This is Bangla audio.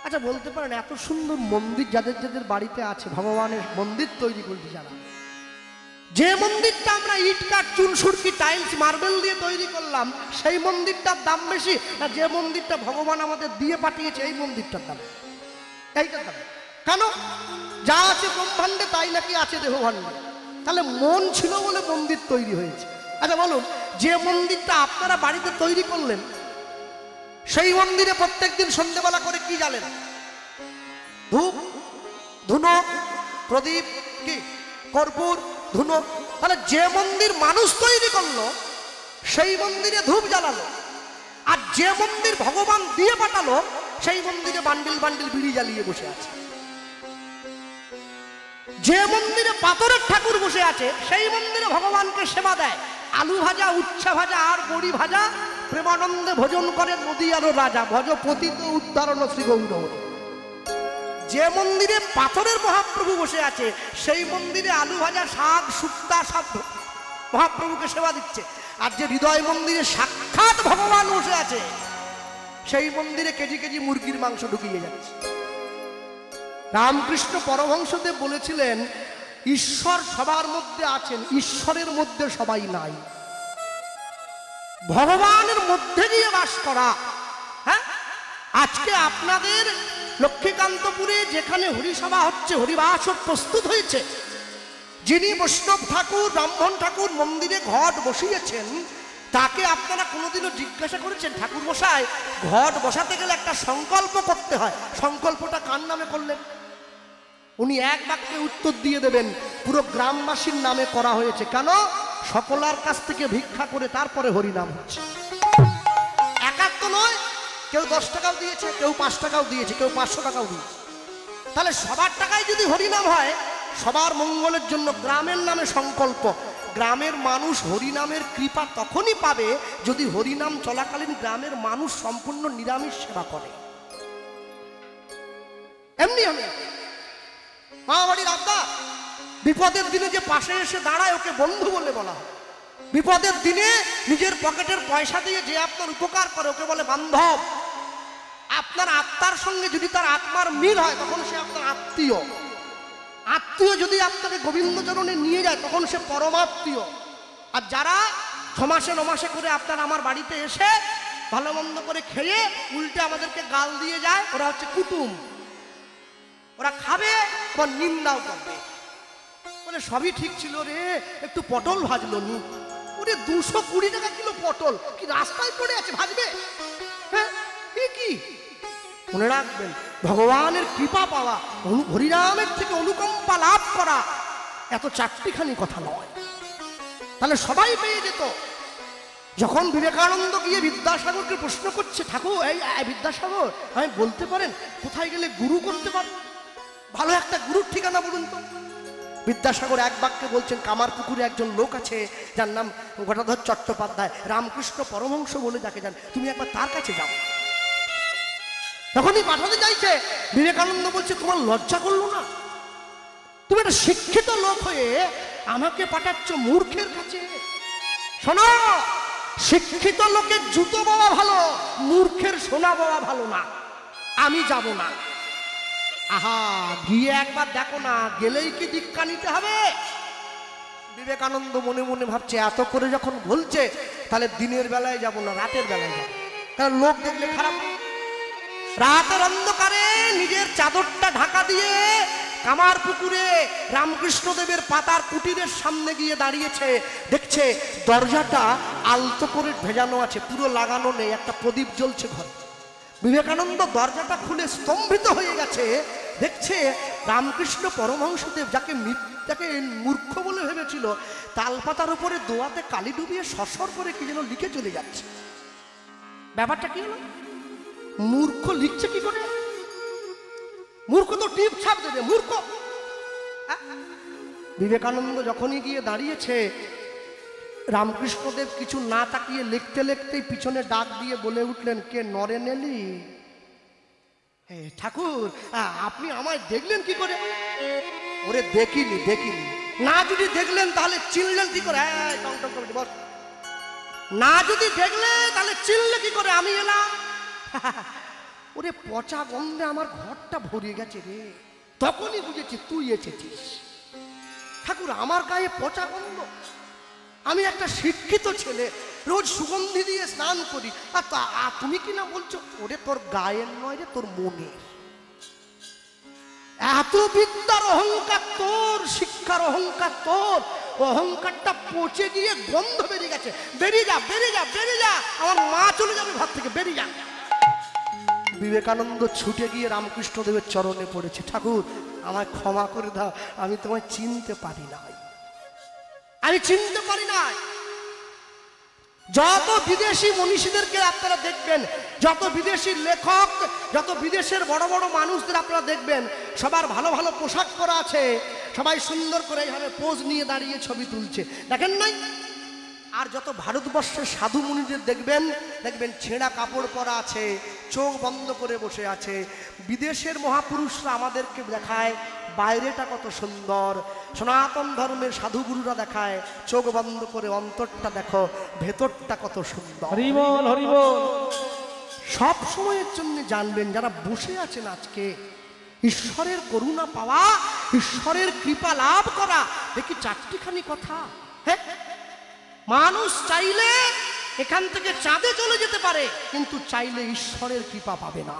আচ্ছা বলতে পারেন এত সুন্দর মন্দির যাদের যাদের বাড়িতে আছে, ভগবানের মন্দির তৈরি করতে যারা, যে মন্দিরটা আমরা ইট কাঠ চুন সুরকি টাইলস মার্বেল দিয়ে তৈরি করলাম সেই মন্দিরটার দাম বেশি না যে মন্দিরটা ভগবান আমাদের দিয়ে পাঠিয়েছে এই মন্দিরটার দাম? এইটার দাম কেন? যা আছে ব্রহ্মাণ্ডে তাই নাকি আছে দেহভাণ্ডে। তাহলে মন ছিল বলে মন্দির তৈরি হয়েছে। আচ্ছা বলুন, যে মন্দিরটা আপনারা বাড়িতে তৈরি করলেন সেই মন্দিরে প্রত্যেকদিন সন্ধ্যেবেলা করে কি জ্বালেন? ধূপ, ধুনো, প্রদীপ, কি কর্পূর, ধুনো। তাহলে যে মন্দির মানুষ তৈরি করলো সেই মন্দিরে ধূপ জ্বালালো, আর যে মন্দির ভগবান দিয়ে পাঠালো সেই মন্দিরে বান্ডিল বান্ডিল বিড়ি জ্বালিয়ে বসে আছে। যে মন্দিরে পাথরের ঠাকুর বসে আছে সেই মন্দিরে ভগবানকে সেবা দেয়, আলু ভাজা, উচ্ছা ভাজা আর বড়ি ভাজা প্রেমানন্দে ভোজন করে নদী আরো রাজা, ভজ পতিত উদ্ধারণ শ্রী গৌর। যে মন্দিরে পাথরের মহাপ্রভু বসে আছে সেই মন্দিরে আলু ভাজা, শাক, শুক্তা সব মহাপ্রভুকে সেবা দিচ্ছে। আর যে হৃদয় মন্দিরে সাক্ষাৎ ভগবান বসে আছে সেই মন্দিরে কেজি কেজি মুরগির মাংস ঢুকিয়ে যাচ্ছে। রামকৃষ্ণ পরমহংসদেব বলেছিলেন, ঈশ্বর সবার মধ্যে আছেন, ঈশ্বরের মধ্যে সবাই নাই। ভগবানের মধ্যে গিয়ে বাস করা। হ্যাঁ, আজকে আপনাদের লক্ষ্মীকান্তপুরে যেখানে হরিসভা হচ্ছে, হরিবাস প্রস্তুত হয়েছে, যিনি বৈষ্ণব ঠাকুর, ব্রাহ্মণ ঠাকুর মন্দিরে ঘট বসিয়েছেন, তাকে আপনারা কোনোদিনও জিজ্ঞাসা করেছেন, ঠাকুর মশাই ঘট বসাতে গেলে একটা সংকল্প করতে হয়, সংকল্পটা কার নামে করলেন? উনি এক বাক্যে উত্তর দিয়ে দেবেন, পুরো গ্রামবাসীর নামে করা হয়েছে। কেন? সকলার কাছ থেকে ভিক্ষা করে তারপরে হরিনাম হচ্ছে। একার তো নয়, কেউ 10 টাকাও দিয়েছে, কেউ 5 টাকাও দিয়েছে, কেউ 500 টাকাও দিয়েছে। তাহলে সবার টাকায় যদি হরিনাম হয়, সবার মঙ্গলের জন্য গ্রামের নামে সংকল্প। গ্রামের মানুষ হরিনামের কৃপা তখনই পাবে যদি হরিনাম চলাকালীন গ্রামের মানুষ সম্পূর্ণ নিরামিষ সেবা করে। এমনি হবে মা বাড়ির আব্বা বিপদের দিনে যে পাশে এসে দাঁড়ায় ওকে বন্ধু বলে বলা হয়। বিপদের দিনে নিজের পকেটের পয়সা দিয়ে যে আপনার উপকার করে ওকে বলে বান্ধব। আপনার আত্মার সঙ্গে যদি তার আত্মার মিল হয় তখন সে আপনার আত্মীয়। আত্মীয় যদি আপনাকে গোবিন্দচরণে নিয়ে যায় তখন সে পরমাত্মীয়। আর যারা 6 মাসে 9 মাসে করে আপনার আমার বাড়িতে এসে ভালো মন্দ করে খেয়ে উল্টে আমাদেরকে গাল দিয়ে যায়, ওরা হচ্ছে কুটুম। ওরা খাবে আবার নিন্দাও করবে, বলে সবই ঠিক ছিল রে, একটু পটল ভাজলো নি, ওরে 220 টাকা কিলো পটল, কি রাস্তায় পড়ে আছে, ভাজবে? হ্যাঁ, কি মনে রাখবেন, ভগবানের কৃপা পাওয়া, হরিনামের থেকে অনুকম্পা লাভ করা এত চারটিখানি কথা নয়। তাহলে সবাই পেয়ে যেত। যখন বিবেকানন্দ গিয়ে বিদ্যাসাগরকে প্রশ্ন করছে, ঠাকুর এই বিদ্যাসাগর আমি বলতে পারেন কোথায় গেলে গুরু করতে পারেন, ভালো একটা গুরুর ঠিকানা বলুন তো। বিদ্যাসাগর এক বাক্যে বলছেন, কামারপুকুরে একজন লোক আছে যার নাম গদাধর চট্টোপাধ্যায়, রামকৃষ্ণ পরমহংস বলে যাকে যান, তুমি একবার তার কাছে যাও। তখনই পাঠাতে চাইছে, বিবেকানন্দ বলছে তোমার লজ্জা করলো না? তুমি একটা শিক্ষিত লোক হয়ে আমাকে পাঠাচ্ছ মূর্খের কাছে? শোনো, শিক্ষিত লোকের জুতো বাবা ভালো, মূর্খের সোনা বাবা ভালো না, আমি যাব না। আহা, গিয়ে একবার দেখো না, গেলেই কি দীক্ষা নিতে হবে? বিবেকানন্দ মনে মনে ভাবছে, এত করে যখন বলছে তাহলে দিনের বেলায় যাব না, রাতের বেলায় যাব, কারণ লোক দেখলে খারাপ। রাতের অন্ধকারে নিজের চাদরটা ঢাকা দিয়ে কামারপুকুরে রামকৃষ্ণদেবের পাতার কুটিরের সামনে গিয়ে দাঁড়িয়েছে, দেখছে দরজাটা আলতো করে ভেজানো আছে, পুরো লাগানো নেই, একটা প্রদীপ জ্বলছে ঘরে। বিবেকানন্দ দরজাটা খুলে স্তম্ভিত হয়ে গেছে, দেখছে রামকৃষ্ণ পরমহংসদেব যাকে মূর্খ বলে ভেবেছিল, তালপাতার উপরে দোয়াতে কালি ডুবিয়ে সরসর করে কি যেন লিখে চলে যাচ্ছে। ব্যাপারটা কি হলো? মূর্খ লিখছে কি করে? মূর্খ তো টিপ ছাপ দেবে, মূর্খ। বিবেকানন্দ যখনই গিয়ে দাঁড়িয়েছে, রামকৃষ্ণদেব কিছু না তাকিয়ে লিখতে লিখতেই পিছনে ডাক দিয়ে বলে উঠলেন, কে নরেন এলি? ঠাকুর আপনি আমায় দেখলেন কি করে? ওরে দেখিনি, না যদি দেখলেন তাহলে চিনলেন কি করে? না যদি দেখলে তাহলে চিনলে কি করে আমি এলাম? ওরে পচা গন্ধে আমার ঘরটা ভরে গেছে রে। তখনই বুঝেছি তুই এসেছিস। ঠাকুর আমার গায়ে পচা গন্ধ, আমি একটা শিক্ষিত ছেলে, রোজ সুগন্ধি দিয়ে স্নান করি, আর তুমি কি না বলছো? ওরে তোর গায়ের নয় রে, তোর মনের। এত বিদ্যার অহংকার তোর, শিক্ষার অহংকার তোর, অহংকারটা পচে গিয়ে গন্ধ বেরিয়ে গেছে। বেরিয়ে যা, বেরিয়ে যা, বেরিয়ে যা, আমার মা চলে যাবে ঘর থেকে, বেরিয়ে যা। বিবেকানন্দ ছুটে গিয়ে রামকৃষ্ণদেবের চরণে পড়েছে, ঠাকুর আমায় ক্ষমা করে দাও, আমি তোমায় চিনতে পারি নাই, আমি চিনতে পারি নাই। যত বিদেশি মনীষীদেরকে আপনারা দেখবেন, যত বিদেশি লেখক, যত বিদেশের বড় বড় মানুষদের আপনারা দেখবেন, সবার ভালো ভালো পোশাক পরা আছে, সবাই সুন্দর করে এইভাবে পোজ নিয়ে দাঁড়িয়ে ছবি তুলছে, দেখেন নাই? আর যত ভারতবর্ষের সাধু মুনিদের দেখবেন, দেখবেন ছেঁড়া কাপড় পরা আছে, চোখ বন্ধ করে বসে আছে। বিদেশের মহাপুরুষরা আমাদেরকে দেখায় বাইরেটা কত সুন্দর, সনাতন ধর্মের সাধুগুরুরা দেখায় চোখ বন্ধ করে অন্তরটা দেখো, ভেতরটা কত সুন্দর। হরি বল, হরি বল। সব সময়ের জন্য জানবেন, যারা বসে আছেন আজকে, ঈশ্বরের করুণা পাওয়া, ঈশ্বরের কৃপা লাভ করা, দেখি চারটিখানি কথা। হ্যাঁ, মানুষ চাইলে এখান থেকে চাঁদে চলে যেতে পারে, কিন্তু চাইলে ঈশ্বরের কৃপা পাবে না।